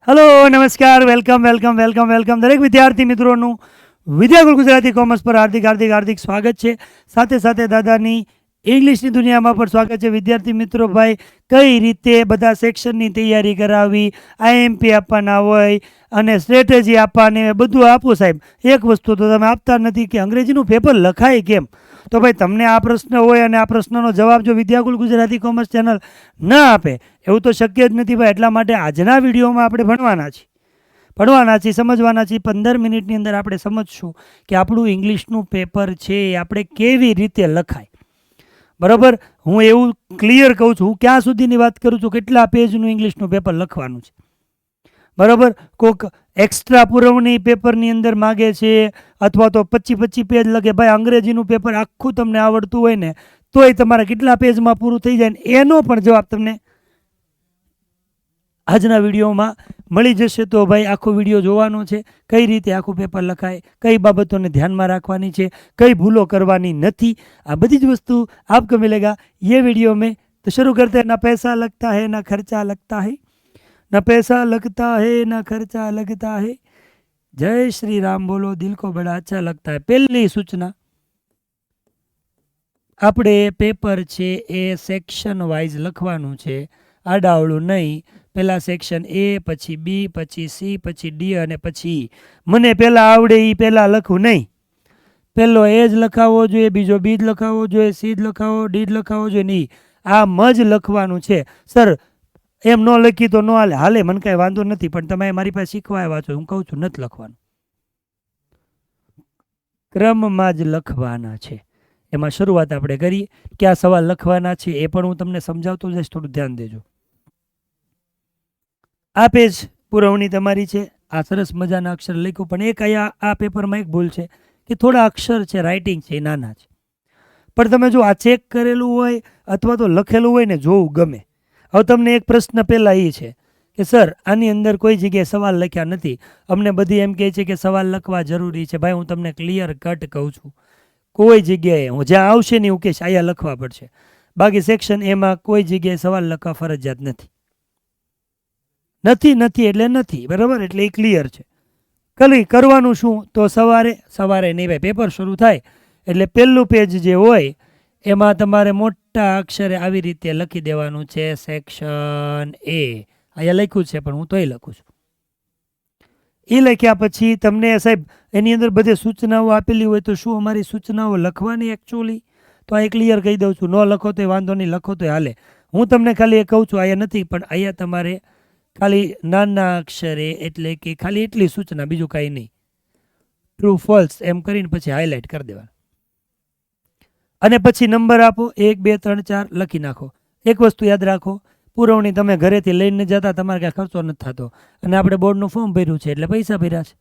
Hello नमस्कार welcome welcome welcome welcome दरेक विद्यार्थी मित्रों विद्यागुरु गुजराती कॉमर्स पर हार्दिक हार्दिक हार्दिक स्वागत है। साथे साथे दादानी इंग्लिशनी दुनियामां पण स्वागत है। विद्यार्थी मित्रों भाई कई रीते बधा सेक्शननी तैयारी करावी, आईएमपी आपवाना होय अने स्ट्रेटेजी आपवानी बधुं आपो साहेब। एक वस्तु तो तमे आपता नथी कि अंग्रेजीनुं पेपर लखाय केम। तो भाई तमने आ प्रश्न होय अने आ प्रश्ननो जवाब जो विद्यागुरु गुजराती कॉमर्स चेनल न आपे एवुं तो शक्य ज नथी भाई। एटला माटे आजना विडियोमां आपणे भणवाना छीए समजवाना छीए। 15 मिनिटनी अंदर आपणे समजशुं कि आपणुं इंग्लिशनुं पेपर छे आपणे केवी रीते लखाय। बराबर, हूँ एवं क्लियर कहूँ छूँ, क्या सुधीनी बात करूँ छूँ, केटला पेजनुं इंग्लिशनुं पेपर लखवानुं छे। बराबर, कोक एक्स्ट्रा पुरवणी पेपरनी अंदर मागे छे अथवा तो 25-25 पेज लगे। भाई अंग्रेजीनुं पेपर आखुं तमने आवडतुं होय ने तोय तमारे केटला पेजमां पूरुं थई जाय ने एनो पण जवाब तमने આજના વિડીયોમાં મળી જશે। તો ભાઈ આખો વિડીયો જોવાનો છે, કઈ રીતે આખું પેપર લખાય, કઈ બાબતોને ધ્યાનમાં રાખવાની છે, કઈ ભૂલો કરવાની નથી, આ બધી જ વસ્તુ आपको मिलेगा ये वीडियो में। तो शुरू करते हैं। ना पैसा लगता है ना खर्चा लगता है, ना पैसा लगता है ना खर्चा लगता है, जय श्री राम बोलो दिल को बड़ा अच्छा लगता है। पहली सूचना, આપણે પેપર છે એ સેક્શન વાઇઝ લખવાનું છે, આડાવડું નહીં। પહેલા સેક્શન એ, પછી બી, પછી સી, પછી ડી અને પછી મને પહેલા આવડે એ પહેલા લખવું નહીં। પહેલો એ જ લખાવો જોઈએ, બીજો બી જ લખાવો જોઈએ, સી જ લખાવો, ડી જ લખાવો જોઈએ નહીં, આ મજ લખવાનું છે। સર એમ ન લખી તો ન હાલે, હાલે મને કાંઈ વાંધો નથી, પણ તમે મારી પાસે શીખવા આવ્યા છો, હું કહું છું નથી લખવાનું, ક્રમમાં જ લખવાના છે। એમાં શરૂઆત આપણે કરીએ। કયા સવાલ લખવાના છે એ પણ હું તમને સમજાવતો જઈશ, થોડું ધ્યાન દેજો। આ પેજ પુરવણી તમારી છે, આ સરસ મજાના અક્ષર લખ્યું, પણ એક અહીંયા આ પેપરમાં એક ભૂલ છે કે થોડા અક્ષર છે, રાઇટિંગ છે એ નાના છે। પણ તમે જો આ ચેક કરેલું હોય અથવા તો લખેલું હોય ને જોવું ગમે। હવે તમને એક પ્રશ્ન પહેલા એ છે કે સર આની અંદર કોઈ જગ્યાએ સવાલ લખ્યા નથી, અમને બધી એમ કહે છે કે સવાલ લખવા જરૂરી છે। ભાઈ હું તમને ક્લિયર કટ કહું છું, કોઈ જગ્યાએ હું જ્યાં આવશે ને એવું કહીશ અહીંયા લખવા પડશે, બાકી સેક્શન એમાં કોઈ જગ્યાએ સવાલ લખવા ફરજિયાત નથી। નથી નથી એટલે નથી, બરાબર, એટલે એ ક્લિયર છે। ખાલી કરવાનું શું તો સવારે નહીં ભાઈ, પેપર શરૂ થાય એટલે પહેલું પેજ જે હોય એમાં તમારે મોટા અક્ષરે આવી રીતે લખી દેવાનું છે સેક્શન એ। અહીંયા લખ્યું છે પણ હું તોય લખું છું। એ લખ્યા પછી તમને સાહેબ એની અંદર બધે સૂચનાઓ આપેલી હોય તો શું અમારી સૂચનાઓ લખવાની એકચ્યુઅલી? તો આ ક્લિયર કહી દઉં છું, ન લખો તો વાંધો નહીં, લખો તો હાલે। હું તમને ખાલી એ કહું છું અહીંયા નથી, પણ અહીંયા તમારે ખાલી નાના અક્ષરે એટલે કે ખાલી એટલી સૂચના, બીજું કાંઈ નહીં, ટ્રુ ફોલ્સ એમ કરીને પછી હાઇલાઇટ કરી દેવાનું અને પછી નંબર આપો 1 2 3 4 લખી નાખો। એક વસ્તુ યાદ રાખો, પુરવણી તમે ઘરેથી લઈને જતા, તમારે કાંઈ ખર્ચો નથી થતો અને આપણે બોર્ડનું ફોર્મ ભર્યું છે એટલે પૈસા ભર્યા છે,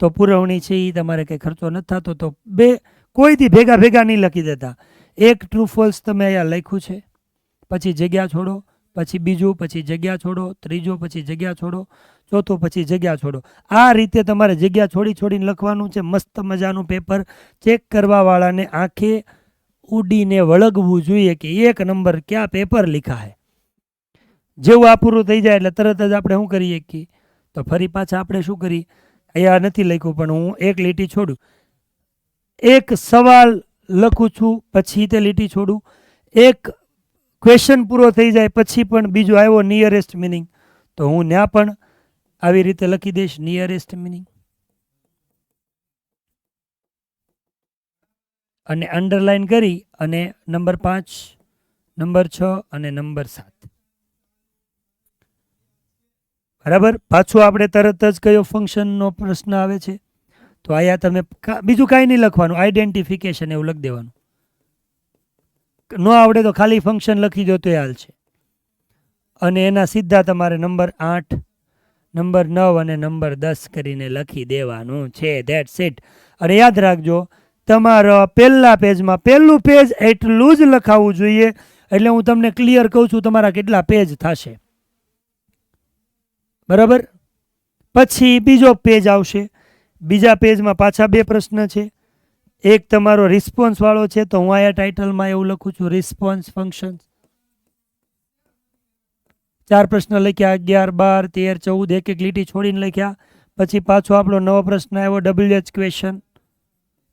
તો પુરવણી છે એ તમારે કંઈ ખર્ચો નથી થતો। તો બે કોઈથી ભેગા ભેગા નહીં લખી દેતા, એક ટ્રુ ફોલ્સ તમે અહીંયા લખ્યું છે, પછી જગ્યા છોડો, પછી બીજું, પછી જગ્યા છોડો, ત્રીજું, પછી જગ્યા છોડો, ચોથું, પછી જગ્યા છોડો। આ રીતે તમારે જગ્યા છોડી છોડીને લખવાનું છે। મસ્ત મજાનું પેપર ચેક કરવાવાળાને આંખે ઉડીને વળગવું જોઈએ કે એક નંબર ક્યાં પેપર લીખા હે। જેવું આ પૂરું થઈ જાય એટલે તરત જ આપણે શું કરીએ કે તો ફરી પાછા આપણે શું કરીએ, અહીંયા નથી લખ્યું પણ હું એક લીટી છોડું, એક સવાલ લખું છું પછી તે લીટી છોડું, એક ક્વેશ્ચન પૂરો થઈ જાય પછી પણ બીજો આવ્યો નિયરેસ્ટ મિનિંગ, તો હું ત્યાં પણ આવી રીતે લખી દઈશ નિયરેસ્ટ મિનિંગ અને અંડરલાઇન કરી અને નંબર 5, નંબર 6 અને નંબર 7, બરાબર। પાછું આપણે તરત જ કયો ફંક્શનનો પ્રશ્ન આવે છે તો આયા તમે બીજું કાંઈ નહીં લખવાનું, આઈડેન્ટિફિકેશન એવું લખી દેવાનું। ન આવડે તો ખાલી ફંક્શન લખી દો તો હાલ છે અને એના સીધા તમારે નંબર 8, નંબર 9 અને નંબર 10 કરીને લખી દેવાનું છે। That's it. અને યાદ રાખજો તમારા પહેલા પેજમાં પહેલું પેજ એટલું જ લખાવવું જોઈએ, એટલે હું તમને ક્લિયર કહું છું તમારા કેટલા પેજ થશે, બરાબર। પછી બીજો પેજ આવશે, બીજા પેજમાં પાછા બે પ્રશ્ન છે, એક તમારો રિસ્પોન્સ વાળો છે, તો હું અહીંયા ટાઇટલમાં એવું લખું છું રિસ્પોન્સ ફંક્શન। 4 પ્રશ્ન લખ્યા, 11, 12, 13, 14, એક લીટી છોડીને લખ્યા. પછી પાછો આપણો નવો પ્રશ્ન આવ્યો, WH ક્વેશ્ચન.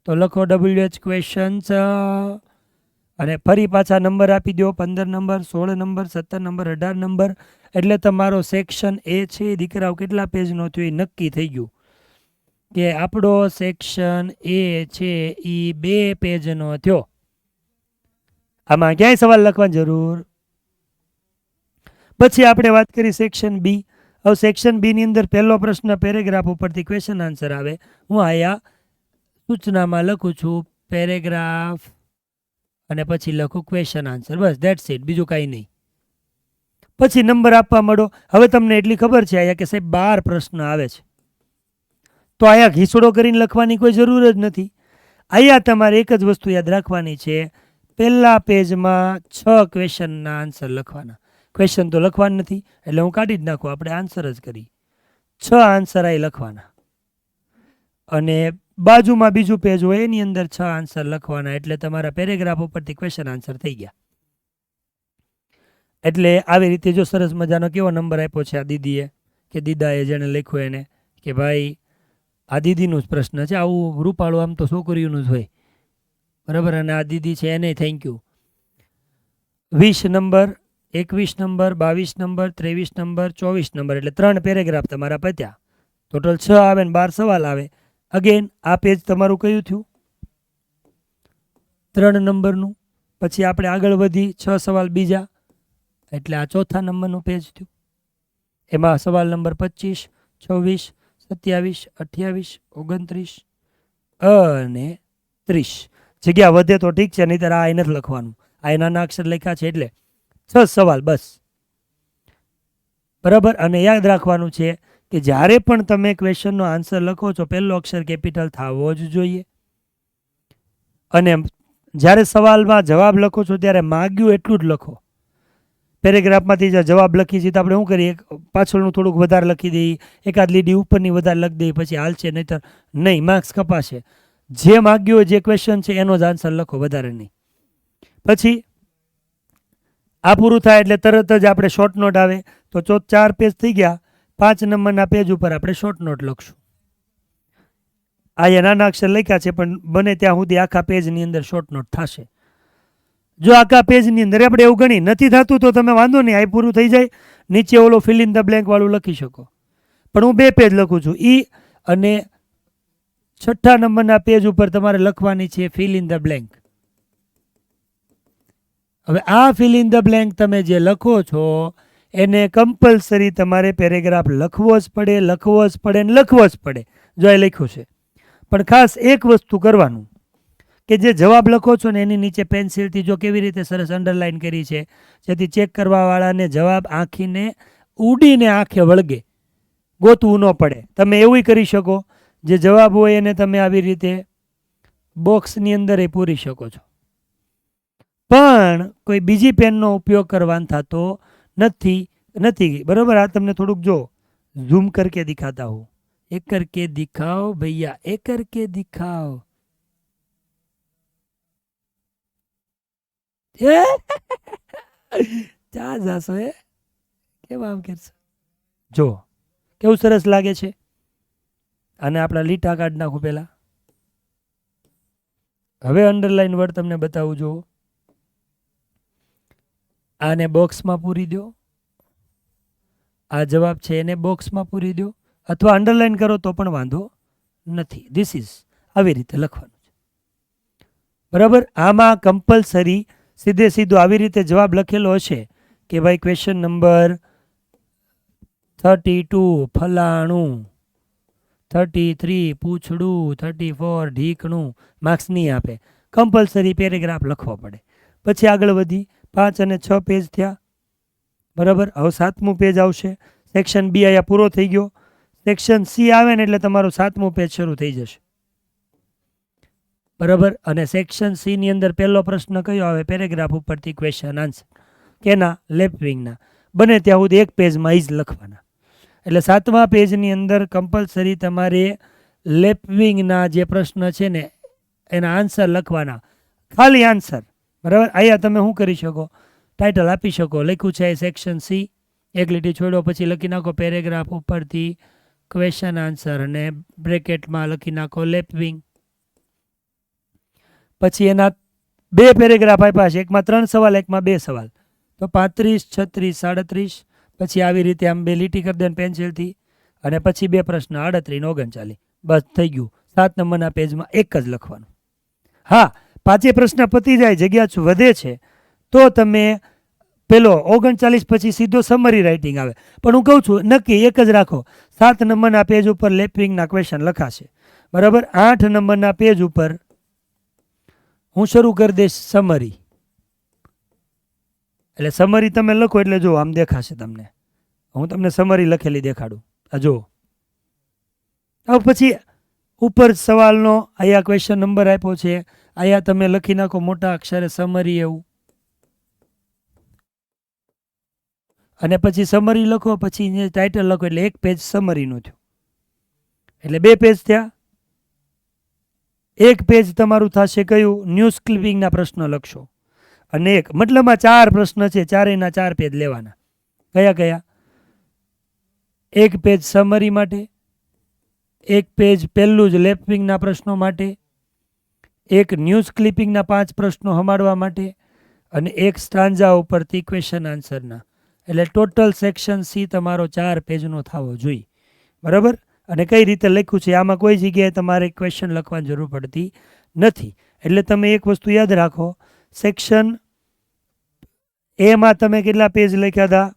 તો લખો WH ક્વેશ્ચન્સ અને ફરી પાછા નંબર આપી દો, 15 નંબર, 16 નંબર, 17 નંબર, 18 નંબર. એટલે તમારો સેક્શન એ છે દીકરાઓ કેટલા પેજનો થયો એ નક્કી થઈ ગયું કે આપણો સેક્શન એ છે એ 2 પેજનો થયો. આમાં ક્યાંય સવાલ લખવાની જરૂર. પછી આપણે વાત કરી સેક્શન બી. હવે સેક્શન બી ની અંદર પહેલો પ્રશ્ન પેરેગ્રાફ ઉપરથી ક્વેશ્ચન આન્સર આવે. હું આયા સૂચનામાં લખું છું પેરેગ્રાફ અને પછી લખું question answer, bus that's it, બીજું કાંઈ નહીં. પછી નંબર આપવા માંડો. હવે તમને એટલી ખબર છે આયા કે સાહેબ 12 પ્રશ્ન આવે છે, તો આયા ઘીસડો કરીને લખવાની કોઈ જરૂર જ નથી. આયા તમારે એક જ વસ્તુ યાદ રાખવાની છે, પહેલા પેજમાં 6 ક્વેશ્ચનના આન્સર લખવાના. ક્વેશ્ચન તો લખવાનું નથી એટલે હું કાઢી જ નાખું, આપણે આન્સર જ કરી. 6 આન્સર આ લખવાના અને બાજુમાં બીજું પેજ હોય એની અંદર 6 આન્સર લખવાના. એટલે તમારા પેરેગ્રાફ ઉપરથી ક્વેશ્ચન આન્સર થઈ ગયા. એટલે આવી રીતે જો સરસ મજાનો કેવો નંબર આપ્યો છે આ દીદીએ કે દીદાએ જેને લખ્યું એને કે ભાઈ આ દીદીનું જ પ્રશ્ન છે. આવું રૂપાળું આમ તો છોકરીઓનું જ હોય, બરાબર. અને આ દીદી છે એને thank you. 20 number, 21 number, 22 number, 23 number, 24 number, એટલે 3 પેરેગ્રાફ તમારા પત્યા. ટોટલ 6 આવે ને 12 સવાલ આવે. અગેન આ પેજ તમારું કયું થયું? 3 નંબરનું. પછી આપણે આગળ વધી 6 સવાલ બીજા, એટલે આ 4થા નંબરનું પેજ થયું. એમાં સવાલ નંબર 25, 26, 27, 28, 29 અને 30. જગ્યા વધે તો ઠીક છે, નહીંતર આ નથી લખવાનું. આ નાના અક્ષર લખ્યા છે એટલે 6 સવાલ બસ, બરાબર. અને યાદ રાખવાનું છે કે જ્યારે પણ તમે ક્વેશ્ચનનો આન્સર લખો છો પહેલો અક્ષર કેપિટલ થવો જ જોઈએ. અને જ્યારે સવાલમાં જવાબ લખો છો ત્યારે માગ્યું એટલું જ લખો. પેરેગ્રાફમાંથી જે જવાબ લખી છે તો આપણે શું કરીએ, પાછળનું થોડુંક વધારે લખી દઈએ, એકાદ લીટી ઉપરની વધારે લખી દઈએ, પછી હાલશે, નહીંતર નહીં, માર્ક્સ કપાશે. જે માગ્યું જે ક્વેશ્ચન છે એનો જ આન્સર લખો, વધારે નહીં. પછી આ પૂરું થાય એટલે તરત જ આપણે શોર્ટ નોટ આવે. તો 4 પેજ થઈ ગયા. 5 નંબરના પેજ ઉપર આપણે શોર્ટ નોટ લખશું. આ નાના અક્ષર લખ્યા છે પણ બને ત્યાં સુધી આખા પેજની અંદર શોર્ટ નોટ થશે. જો આખા પેજની અંદર આપણે એવું ગણી નથી થતું તો તમે વાંધો નહીં, આ પૂરું થઈ જાય નીચે ઓલો ફિલ ઇન ધ બ્લેન્ક વાળું લખી શકો. પણ હું 2 પેજ લખું છું. અને 6થા નંબરના પેજ ઉપર તમારે લખવાની છે ફિલ ઇન ધ બ્લેન્ક. હવે આ ફિલ ઇન ધ બ્લેન્ક તમે જે લખો છો એને કમ્પલસરી તમારે પેરેગ્રાફ લખવો જ પડે, લખવો જ પડે ને લખવો જ પડે. જો એ લખ્યું છે, પણ ખાસ એક વસ્તુ કરવાનું કે જે જવાબ લખો છો ને એની નીચે પેન્સિલથી જો કેવી રીતે સરસ અંડરલાઇન કરી છે, જેથી ચેક કરવાવાળાને જવાબ આંખીને ઉડીને આંખે વળગે, ગોતવું ન પડે. તમે એવું કરી શકો, જે જવાબ હોય એને તમે આવી રીતે બોક્સની અંદર પૂરી શકો છો, પણ કોઈ બીજી પેનનો ઉપયોગ કરવાનો થતો નથી, બરાબર. આ તમને થોડુંક જો ઝૂમ કરકે દિખાતા હું, એક કરકે દિખાઓ ભૈયા, એક કરકે દિખાઓ. ચા જાશો કેમ આમ કરશો? જો કેવું સરસ લાગે છે. અને આપણા લીટા કાઢ નાખું પેલા. હવે અંડરલાઈન વર્ડ તમને બતાવું. જો આને બોક્સમાં પૂરી દો, આ જવાબ છે એને બોક્સમાં પૂરી દો, અથવા અંડરલાઈન કરો તો પણ વાંધો નથી. ધીસ ઇઝ આવી રીતે લખવાનું છે, બરાબર. આમાં કમ્પલસરી સીધે સીધો આવી રીતે જવાબ લખેલો હશે કે ભાઈ ક્વેશ્ચન નંબર 32 ફલાણું, 33 પૂછડું, 34 ઢીકણું, માર્ક્સ નહીં આપે. કમ્પલસરી પેરેગ્રાફ લખવો પડે. પછી આગળ વધી 5 અને 6 પેજ થયા, બરાબર. હવે 7મું પેજ આવશે. સેક્શન બી અહીંયા પૂરો થઈ ગયો. સેક્શન સી આવે ને એટલે તમારું 7મું પેજ શરૂ થઈ જશે, બરાબર. અને સેક્શન સી ની અંદર પહેલો પ્રશ્ન કયો આવે? પેરેગ્રાફ ઉપરથી ક્વેશ્ચન આન્સર. કેના? લેફ્ટ વિંગના. બને ત્યાં સુધી એક પેજમાં જ લખવાના. એટલે 7મા પેજની અંદર કમ્પલસરી તમારે લેફ્ટ વિંગના જે પ્રશ્ન છે ને એના આન્સર લખવાના, ખાલી આન્સર, બરાબર. અહીંયા તમે શું કરી શકો? ટાઇટલ આપી શકો. લખ્યું છે સેક્શન સી, એક લીટી છોડો પછી લખી નાખો પેરેગ્રાફ ઉપરથી ક્વેશ્ચન આન્સર અને બ્રેકેટમાં લખી નાખો લેપવિંગ. પછી એના 2 પેરેગ્રાફ આપ્યા છે, એકમાં 3 સવાલ એકમાં 2 સવાલ, તો 35, 36, 37. પછી આવી રીતે આમ 2 લીટી કરી દે પેન્સિલથી અને પછી 2 પ્રશ્ન 38 ને 39. બસ થઈ ગયું. 7 નંબરના પેજમાં એક જ લખવાનું. હા, 5 પ્રશ્ન પતી જાય, જગ્યા વધે છે તો તમે પેલો 39 પછી સીધો સમરી રાઇટિંગ આવે. પણ હું કહું છું નક્કી એક જ રાખો, 7 નંબરના પેજ ઉપર લેપવિંગના ક્વેશ્ચન લખાશે. બરાબર. 8 નંબરના પેજ ઉપર હું શરૂ કરી દઈશ સમરી. એટલે સમરી તમે લખો એટલે જો આમ દેખાશે તમને. હું તમને સમરી લખેલી દેખાડું. આ જો. હવે પછી ઉપર સવાલનો અહીંયા ક્વેશ્ચન નંબર આપ્યો છે, અહીંયા તમે લખી નાખો મોટા અક્ષરે સમરી એવું. અને પછી સમરી લખો, પછી ટાઇટલ લખો એટલે એક પેજ સમરીનું થયું. એટલે 2 પેજ થયા. એક પેજ તમારું થશે કયું? ન્યૂઝ ક્લિપિંગના પ્રશ્ન લખશો. અને એક મતલબમાં 4 પ્રશ્ન છે, ચારેયના 4 પેજ લેવાના. કયા કયા? એક પેજ સમરી માટે, એક પેજ પહેલું જ લેપવિંગના પ્રશ્નો માટે, એક ન્યૂઝ ક્લિપિંગના 5 પ્રશ્નો હમાડવા માટે અને એક સ્ટાન્જા ઉપરથી ક્વેશ્ચન આન્સરના. એટલે ટોટલ સેક્શન સી તમારો 4 પેજનો થવો જોઈએ. બરાબર. અને કઈ રીતે લખ્યું છે આમાં કોઈ જગ્યાએ તમારે ક્વેશ્ચન લખવાની જરૂર પડતી નથી. એટલે તમે એક વસ્તુ યાદ રાખો, સેક્શન એમાં તમે કેટલા પેજ લખ્યા હતા?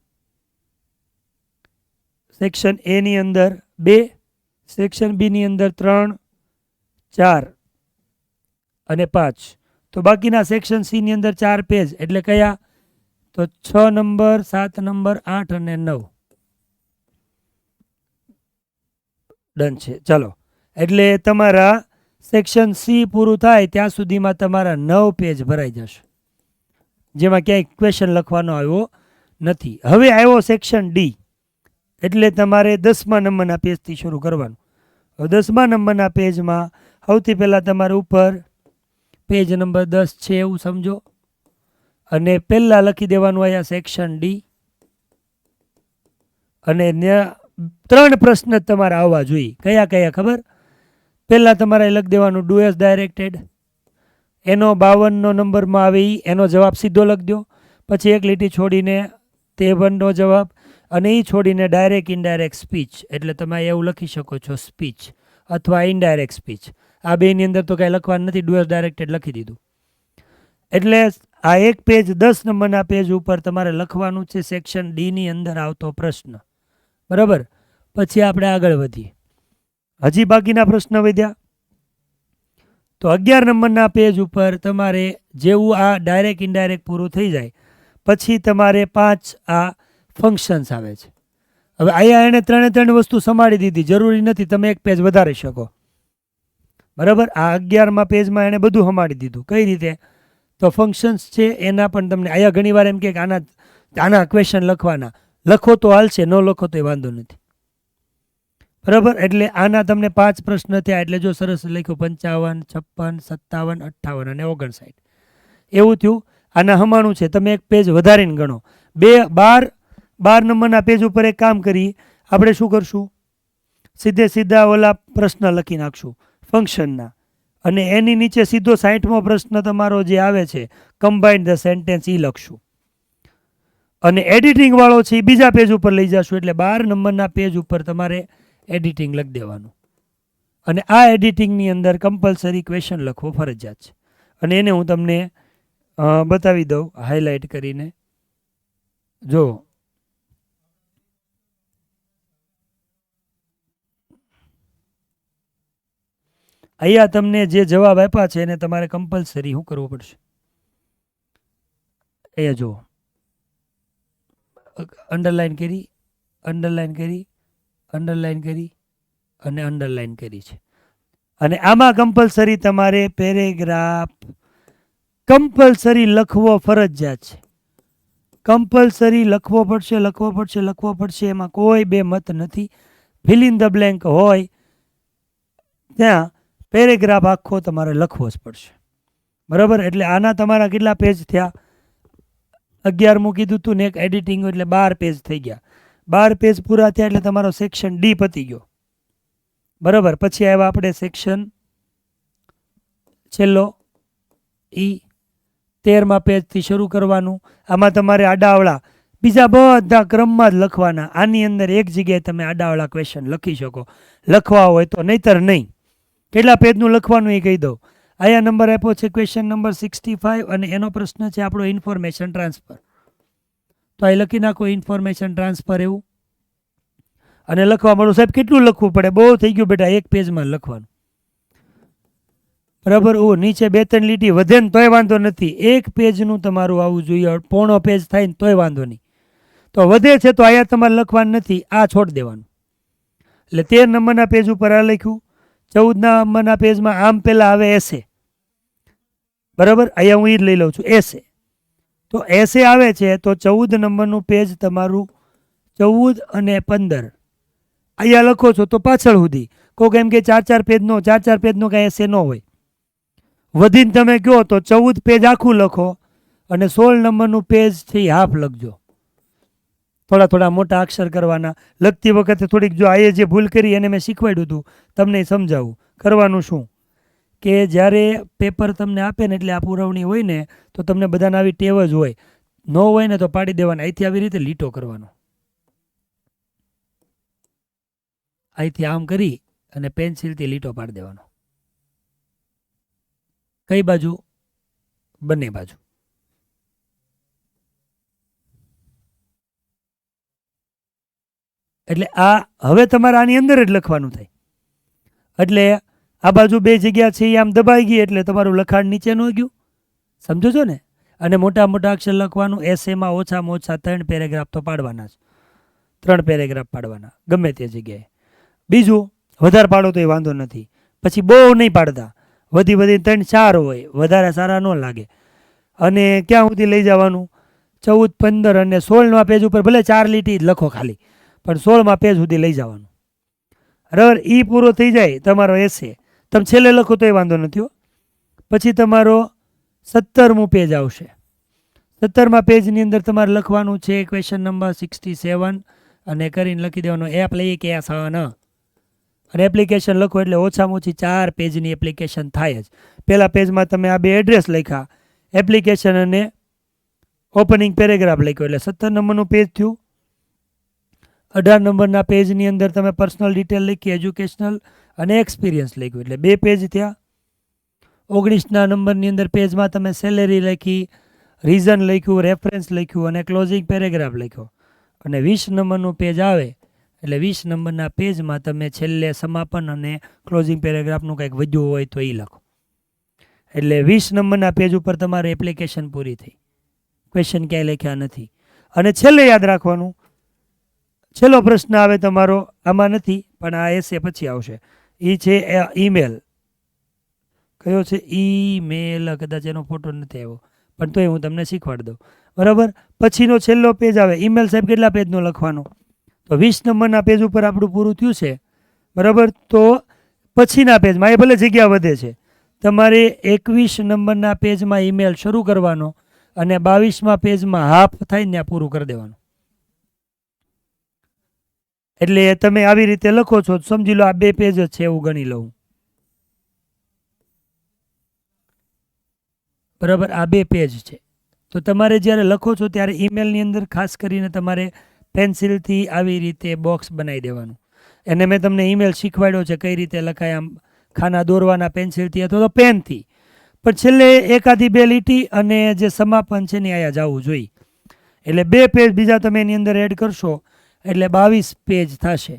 સેક્શન એ ની અંદર 2, સેક્શન બી ની અંદર 3, 4 અને 5. તો બાકીના સેક્શન સી ની અંદર 4 પેજ એટલે કયા? તો 6 નંબર, 7 નંબર, 8 અને 9. ડન છે. ચલો, એટલે તમારા સેક્શન સી પૂરું થાય ત્યાં સુધીમાં તમારા 9 પેજ ભરાઈ જશે, જેમાં ક્યાંય ક્વેશ્ચન લખવાનો આવ્યો નથી. હવે આવ્યો સેક્શન ડી, એટલે તમારે 10મા નંબરના પેજથી શરૂ કરવાનું. 10મા નંબરના પેજમાં સૌથી પહેલાં તમારે ઉપર પેજ નંબર 10 છે એવું સમજો, અને પહેલાં લખી દેવાનું અહીંયા સેક્શન ડી. અને 3 પ્રશ્ન તમારા આવવા જોઈએ. કયા કયા ખબર? પહેલાં તમારે લખી દેવાનું ડુ એઝ ડાયરેક્ટેડ. એનો 52 નંબરમાં આવે એનો જવાબ સીધો લખી દો. પછી એક લીટી છોડીને તે વનનો જવાબ, અને એ છોડીને ડાયરેક્ટ ઇનડાયરેક્ટ સ્પીચ. એટલે તમે એવું લખી શકો છો સ્પીચ અથવા ઇનડાયરેક્ટ સ્પીચ. આ બેની અંદર તો કાંઈ લખવાનું નથી, ડુ એઝ ડાયરેક્ટેડ લખી દીધું. એટલે આ એક પેજ 10 નંબરના પેજ ઉપર તમારે લખવાનું છે સેક્શન ડીની અંદર આવતો પ્રશ્ન. બરાબર. પછી આપણે આગળ વધીએ. હજી બાકીના પ્રશ્ન વધ્યા. તો 11 નંબરના પેજ ઉપર તમારે જેવું આ ડાયરેક્ટ ઇનડાયરેક્ટ પૂરું થઈ જાય પછી તમારે 5 આ ફંક્શન્સ આવે છે. હવે અહીંયા એને 3 વસ્તુ સંભાળી દીધી, જરૂરી નથી તમે એક પેજ વધારી શકો. બરાબર. આ 11મા પેજમાં એને બધું સંભાળી દીધું. કઈ રીતે? તો ફંક્શન્સ છે એના પણ તમને અહીંયા ઘણીવાર એમ કે આના ક્વેશ્ચન લખવાના. લખો તો હાલશે, ન લખો તો વાંધો નથી. બરાબર. એટલે આના તમને 5 પ્રશ્ન થયા. એટલે જો સરસ લખ્યું 55, 56, 57, 58 અને 59 એવું થયું. આના હમાણું છે, તમે એક પેજ વધારીને ગણો. 12 નંબરના પેજ ઉપર એક કામ કરી, આપણે શું કરશું? સીધા ઓલા પ્રશ્ન લખી નાખશું ફંક્શનના, અને એની નીચે સીધો 60મો પ્રશ્ન તમારો જે આવે છે કમ્બાઇન્ડ ધ સેન્ટેન્સ એ લખશું. અને એડિટિંગ વાળો છે એ બીજા પેજ ઉપર લઈ જશું. એટલે 12 નંબરના પેજ ઉપર તમારે એડિટિંગ લખી દેવાનું. અને આ એડિટિંગની અંદર કમ્પલસરી ક્વેશ્ચન લખવો ફરજિયાત છે. અને એને હું તમને બતાવી દઉં હાઇલાઇટ કરીને. જો અહીંયા તમને જે જવાબ આપ્યા છે એને તમારે કમ્પલસરી શું કરવું પડશે? અહીંયા જુઓ, અંડરલાઇન કરી, અંડરલાઇન કરી, અંડરલાઇન કરી અને અંડરલાઇન કરી છે. અને આમાં કમ્પલસરી તમારે પેરેગ્રાફ કમ્પલસરી લખવો ફરજિયાત છે. કમ્પલસરી લખવો પડશે, લખવો પડશે, લખવો પડશે. એમાં કોઈ બે મત નથી. ફિલ ઇન ધ બ્લેન્ક હોય ત્યાં પેરેગ્રાફ આખો તમારે લખવો જ પડશે. બરાબર. એટલે આના તમારા કેટલા પેજ થયા? 11મું કીધું હતું ને એક એડિટિંગ એટલે 12 પેજ થઈ ગયા. 12 પેજ પૂરા થયા એટલે તમારો સેક્શન ડી પતી ગયો. બરાબર. પછી આવ્યા આપણે સેક્શન છેલ્લો ઈ. 13મા પેજથી શરૂ કરવાનું. આમાં તમારે આડાવળા બીજા બધા ક્રમમાં જ લખવાના. આની અંદર એક જગ્યાએ તમે આડાવળા ક્વેશ્ચન લખી શકો, લખવા હોય તો, નહીતર નહીં. કેટલા પેજનું લખવાનું એ કહી દઉં. અહીંયા નંબર આપ્યો છે ક્વેશ્ચન નંબર 65 અને એનો પ્રશ્ન છે આપણો ઇન્ફોર્મેશન ટ્રાન્સફર. તો અહીં લખી નાખો ઇન્ફોર્મેશન ટ્રાન્સફર એવું અને લખવા મળો. સાહેબ કેટલું લખવું પડે? બહુ થઈ ગયું બેટા, એક પેજમાં લખવાનું. બરાબર. નીચે 2-3 લીટી વધે ને તોય વાંધો નથી. એક પેજનું તમારું આવવું જોઈએ. પોણો પેજ થાય ને તોય વાંધો નહીં. તો વધે છે તો અહીંયા તમારે લખવાનું નથી, આ છોડ દેવાનું. એટલે 13 નંબરના પેજ ઉપર આ લખ્યું. 14 નંબરના પેજમાં આમ પહેલાં આવે એસે. બરાબર. અહીંયા હું એ જ લઈ લઉં છું, એસે. તો એસે આવે છે તો 14 નંબરનું પેજ તમારું 14 અને 15 અહીંયા લખો છો તો પાછળ સુધી. કોક એમ કે 4-4 પેજનો કાંઈ એસે ન હોય. વધીને તમે કહો તો 14 પેજ આખું લખો અને 16 નંબરનું પેજ છે હાફ લખજો. થોડા મોટા અક્ષર કરવાના. લખતી વખતે થોડીક, જો આ જે ભૂલ કરી એને મેં શીખવાડ્યું હતું, તમને સમજાવું. કરવાનું શું કે જ્યારે પેપર તમને આપે ને એટલે આ પુરવણી હોય ને તો તમને બધાને આવી ટેવ જ હોય. ન હોય ને તો પાડી દેવાના. અહીંથી આવી રીતે લીટો કરવાનો. અહીંથી આમ કરી અને પેન્સિલથી લીટો પાડી દેવાનો. કઈ બાજુ? બંને બાજુ. એટલે આ હવે તમારે આની અંદર જ લખવાનું થાય. એટલે આ બાજુ 2 જગ્યા છે એ આમ દબાઈ ગઈ એટલે તમારું લખાણ નીચે ન ગયું. સમજો છો ને? અને મોટા મોટા અક્ષર લખવાનું. એસેમાં ઓછામાં ઓછા 3 પેરેગ્રાફ તો પાડવાના જ. 3 પેરેગ્રાફ પાડવાના ગમે તે જગ્યાએ. બીજું, વધારે પાડો તો એ વાંધો નથી. પછી બહુ નહીં પાડતા. વધી 3-4 હોય, વધારે સારા ન લાગે. અને ક્યાં સુધી લઈ જવાનું? 14, 15 અને 16મા પેજ ઉપર ભલે 4 લીટી જ લખો ખાલી, પણ 16મા પેજ સુધી લઈ જવાનું. બરાબર. એ પૂરો થઈ જાય તમારો એસે. તમે છેલ્લે લખો તો એ વાંધો નથી. પછી તમારો 17મું પેજ આવશે. 17મા પેજની અંદર તમારે લખવાનું છે ક્વેશ્ચન નંબર 67 અને કરીને લખી દેવાનું એપ્લિકેશન. અને એપ્લિકેશન લખો એટલે ઓછામાં ઓછી 4 પેજની એપ્લિકેશન થાય જ. પહેલા પેજમાં તમે આ 2 એડ્રેસ લખ્યા, એપ્લિકેશન અને ઓપનિંગ પેરેગ્રાફ લખ્યો એટલે 17 નંબરનું પેજ થયું. 18 નંબરના પેજની અંદર તમે પર્સનલ ડિટેલ લખી, એજ્યુકેશનલ અને એક્સપિરિયન્સ લખ્યું એટલે 2 પેજ થયા. 19ના નંબરની અંદર પેજમાં તમે સેલેરી લખી, રીઝન લખ્યું, રેફરન્સ લખ્યું અને ક્લોઝિંગ પેરેગ્રાફ લખ્યો. અને 20 નંબરનું પેજ આવે એટલે 20 નંબરના પેજમાં તમે છેલ્લે સમાપન અને ક્લોઝિંગ પેરેગ્રાફનું કંઈક વધ્યું હોય તો એ લખો. એટલે 20 નંબરના પેજ ઉપર તમારે એપ્લિકેશન પૂરી થઈ. ક્વેશ્ચન ક્યાંય લખ્યા નથી. અને છેલ્લે યાદ રાખવાનું, છેલ્લો પ્રશ્ન આવે તમારો, આમાં નથી પણ આ એસે પછી આવશે. એ છે ઈમેલ. કયો છે? ઈમેલ. કદાચ એનો ફોટો નથી આવ્યો પણ તોય હું તમને શીખવાડી દઉં. બરાબર. પછીનો છેલ્લો પેજ આવે. ઈમેલ સાહેબ કેટલા પેજનો લખવાનો? તો 20 નંબરના પેજ ઉપર આપણું પૂરું થયું છે. બરાબર. તો પછીના પેજમાં એ ભલે જગ્યા વધે છે, તમારે 21 નંબરના પેજમાં ઈમેલ શરૂ કરવાનો અને 22મા પેજમાં હાફ થાય ને પૂરું કરી દેવાનું. એટલે તમે આવી રીતે લખો છો, સમજી લો આ 2 પેજ જ છે એવું ગણી લઉં. બરાબર. આ 2 પેજ છે. તો તમારે જ્યારે લખો છો ત્યારે ઈમેલની અંદર ખાસ કરીને તમારે પેન્સિલથી આવી રીતે બોક્સ બનાવી દેવાનું. એને મેં તમને ઈમેલ શીખવાડ્યો છે કઈ રીતે લખાય, આમ ખાના દોરવાના પેન્સિલથી અથવા તો પેનથી. પણ છેલ્લે 1-2 લીટી અને જે સમાપન છે ને અહીંયા જવું જોઈએ. એટલે 2 પેજ બીજા તમે એની અંદર એડ કરશો એટલે 22 પેજ થશે.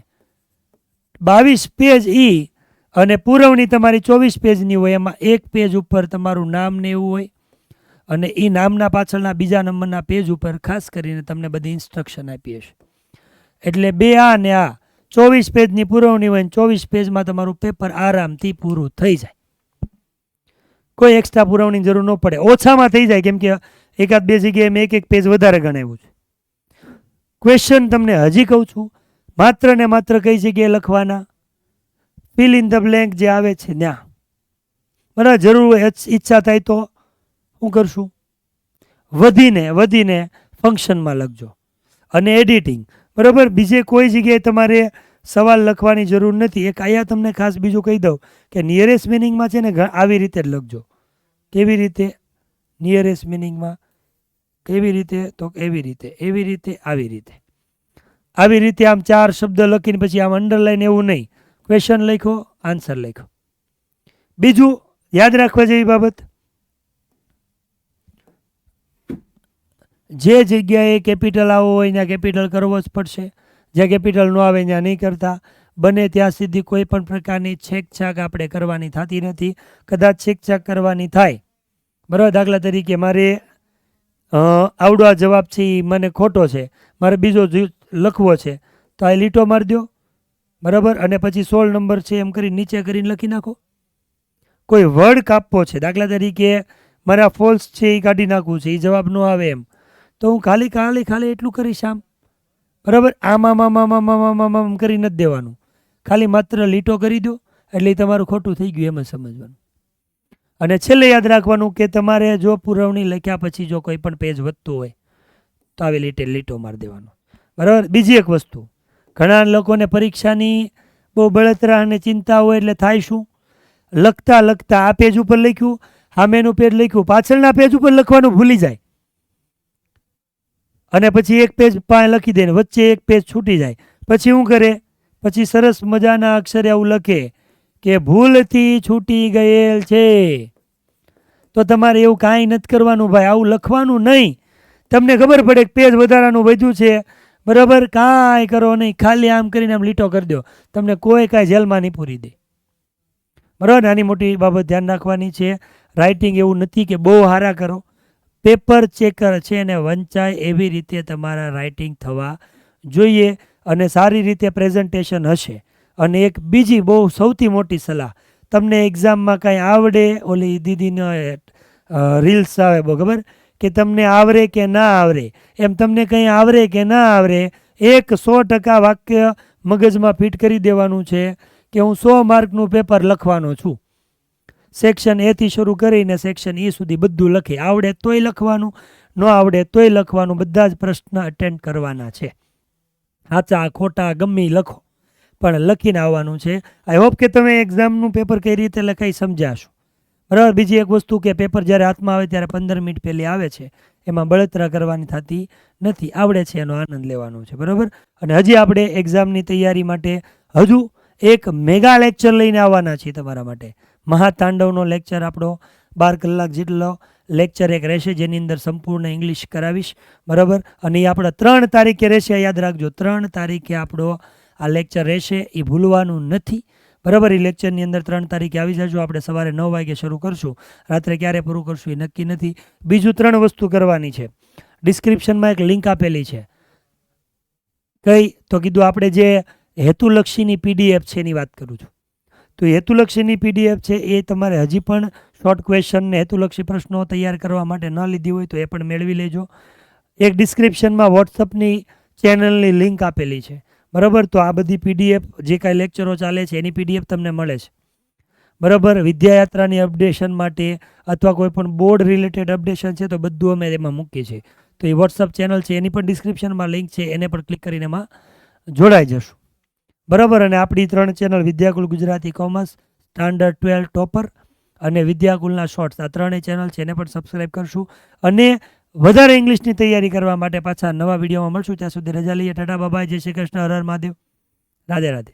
22 પેજ અને પુરવણી તમારી 24 પેજની હોય. એમાં 1 પેજ ઉપર તમારું નામ ને એવું હોય અને એ નામના પાછળના બીજા નંબરના પેજ ઉપર ખાસ કરીને તમને બધી ઇન્સ્ટ્રક્શન આપી હશે. એટલે 2 આ ને આ 24 પેજની પુરવણી હોય ને 24 પેજમાં તમારું પેપર આરામથી પૂરું થઈ જાય. કોઈ એક્સ્ટ્રા પુરવણીની જરૂર ન પડે. ઓછામાં થઈ જાય કેમ કે 1-2 જગ્યાએ મેં 1 પેજ વધારે ગણાવ્યું છે. ક્વેશ્ચન તમને હજી કહું છું, માત્ર ને માત્ર કઈ જગ્યાએ લખવાના? ફિલ ઇન ધ બ્લેન્ક જે આવે છે ત્યાં. બરાબર. જરૂર હોય, ઈચ્છા થાય તો શું કરશું? વધીને ફંક્શનમાં લખજો અને એડિટિંગ, બરાબર. બીજે કોઈ જગ્યાએ તમારે સવાલ લખવાની જરૂર નથી. એક અહીંયા તમને ખાસ બીજું કહી દઉં કે નિયરેસ્ટ મિનિંગમાં છે ને આવી રીતે જ લખજો. કેવી રીતે નિયરેસ્ટ મિનિંગમાં? કેવી રીતે? તો એવી રીતે, એવી રીતે, આવી રીતે, આવી રીતે આમ 4 શબ્દ લખીને પછી આમ અંડરલાઈન એવું નહીં, ક્વેશ્ચન લખો, આન્સર લખો. બીજું યાદ રાખવા જેવી બાબત, જે જગ્યાએ કેપિટલ આવો હોય ત્યાં કેપિટલ કરવો જ પડશે. જ્યાં કેપિટલ ન આવે ત્યાં નહીં કરતા. બને ત્યાં સુધી કોઈ પણ પ્રકારની છેકછાક આપણે કરવાની થતી નથી. કદાચ છેકછાક કરવાની થાય, બરાબર, દાખલા તરીકે મારે આવડો આ જવાબ છે એ મને ખોટો છે, મારે બીજો લખવો છે, તો આ લીટો મારી દો, બરાબર, અને પછી 16 નંબર છે એમ કરી નીચે કરીને લખી નાખો. કોઈ વર્ડ કાપવો છે, દાખલા તરીકે મારે આ ફોલ્સ છે એ કાઢી નાખવું છે, એ જવાબ ન આવે એમ, તો હું ખાલી એટલું કરીશ આમ, બરાબર. આમ કરી નથી દેવાનું, ખાલી માત્ર લીટો કરી દો એટલે તમારું ખોટું થઈ ગયું એમ જ સમજવાનું. અને છેલ્લે યાદ રાખવાનું કે તમારે જો પુરવણી લખ્યા પછી જો કોઈ પણ પેજ વધતું હોય તો આવી લીટો મારી દેવાનો, બરાબર. બીજી એક વસ્તુ, ઘણા લોકોને પરીક્ષાની બહુ બળતરા અને ચિંતા હોય એટલે થાય શું, લખતા આ પેજ ઉપર લખ્યું, સામેનું પેજ લખ્યું, પાછળના પેજ ઉપર લખવાનું ભૂલી જાય અને પછી એક પેજ પાસે લખી દે, વચ્ચે એક પેજ છૂટી જાય. પછી શું કરે? પછી સરસ મજાના અક્ષરે આવું લખે કે ભૂલથી છૂટી ગયેલ છે. તો તમારે એવું કાંઈ નથી કરવાનું ભાઈ, આવું લખવાનું નહીં. તમને ખબર પડે કે પેજ વધારાનું વધ્યું છે, બરાબર, કાંઈ કરો નહીં, ખાલી આમ કરીને આમ લીટો કરી દો, તમને કોઈ કાંઈ જેલમાં નહીં પૂરી દે, બરાબર. નાની મોટી બાબત ધ્યાન રાખવાની છે. રાઇટિંગ એવું નથી કે બહુ સારા કરો, પેપર ચેકર છે અને વંચાય એવી રીતે તમારા રાઇટિંગ થવા જોઈએ અને સારી રીતે પ્રેઝન્ટેશન હશે. અને એક બીજી બહુ સૌથી મોટી સલાહ, તમને એક્ઝામમાં કાંઈ આવડે, ઓલી દીદીનો રીલ્સ આવે બહુ ખબર કે તમને આવડે કે ના આવડે, એમ તમને કંઈ આવડે કે ના આવડે 100% વાક્ય મગજમાં ફિટ કરી દેવાનું છે કે હું 100 માર્કનું પેપર લખવાનો છું. સેક્શન એથી શરૂ કરીને સેક્શન E સુધી બધું લખે, આવડે તોય લખવાનું, ન આવડે તોય લખવાનું, બધા જ પ્રશ્ન અટેન્ડ કરવાના છે. સાચા ખોટા ગમે લખો પણ લખીને આવવાનું છે. આઈ હોપ કે તમે એક્ઝામનું પેપર કઈ રીતે લખાઈ સમજાશો, બરાબર. બીજી એક વસ્તુ કે પેપર જ્યારે હાથમાં આવે ત્યારે 15 મિનિટ પહેલી આવે છે, એમાં બળતરા કરવાની થતી નથી, આવડે છે એનો આનંદ લેવાનો છે, બરાબર. અને હજી આપણે એક્ઝામની તૈયારી માટે હજુ એક મેગા લેક્ચર લઈને આવવાના છીએ તમારા માટે. મહાતાંડવનો લેક્ચર આપણો 12 કલાક જેટલો લેક્ચર એક રહેશે, જેની અંદર સંપૂર્ણ ઇંગ્લિશ કરાવીશ, બરાબર. અને એ આપણા 3 તારીખે રહેશે, યાદ રાખજો, 3 તારીખે આપણો આ લેક્ચર રહેશે, એ ભૂલવાનું નથી, બરાબર. એ લેક્ચરની અંદર 3 તારીખે આવી જજો. આપણે સવારે 9 વાગે શરૂ કરશું, રાત્રે ક્યારે પૂરું કરશું એ નક્કી નથી. બીજું 3 વસ્તુ કરવાની છે. ડિસ્ક્રિપ્શનમાં એક લિંક આપેલી છે, કઈ તો કીધું આપણે જે હેતુલક્ષીની PDF છે એની વાત કરું છું. તો હેતુલક્ષીની PDF છે એ તમારે હજી પણ શોર્ટ ક્વેશ્ચન ને હેતુલક્ષી પ્રશ્નો તૈયાર કરવા માટે ન લીધી હોય તો એ પણ મેળવી લેજો. એક ડિસ્ક્રિપ્શનમાં વોટ્સઅપની ચેનલની લિંક આપેલી છે, બરાબર. તો આ બધી PDF જે કાંઈ લેક્ચરો ચાલે છે એની PDF તમને મળે છે, બરાબર. વિદ્યાયાત્રાની અપડેશન માટે અથવા કોઈ પણ બોર્ડ રિલેટેડ અપડેશન છે તો બધું અમે એમાં મૂકીએ છીએ. તો એ વોટ્સઅપ ચેનલ છે એની પણ ડિસ્ક્રિપ્શનમાં લિંક છે, એને પણ ક્લિક કરીને એમાં જોડાઈ જશું, બરાબર. અને આપણી 3 channel Vidyakul Gujarati commerce, standard 12 topper અને વિદ્યાકુલના શોર્ટ્સ, આ 3 ચેનલ છે એને પણ સબસ્ક્રાઈબ કરશું. અને વધારે ઇંગ્લિશની તૈયારી કરવા માટે પાછા નવા વિડીયોમાં મળશું. ત્યાં સુધી રજા લઈએ. ટાટા બાય, જય શ્રી કૃષ્ણ, હર હર મહાદેવ, રાધે રાધે.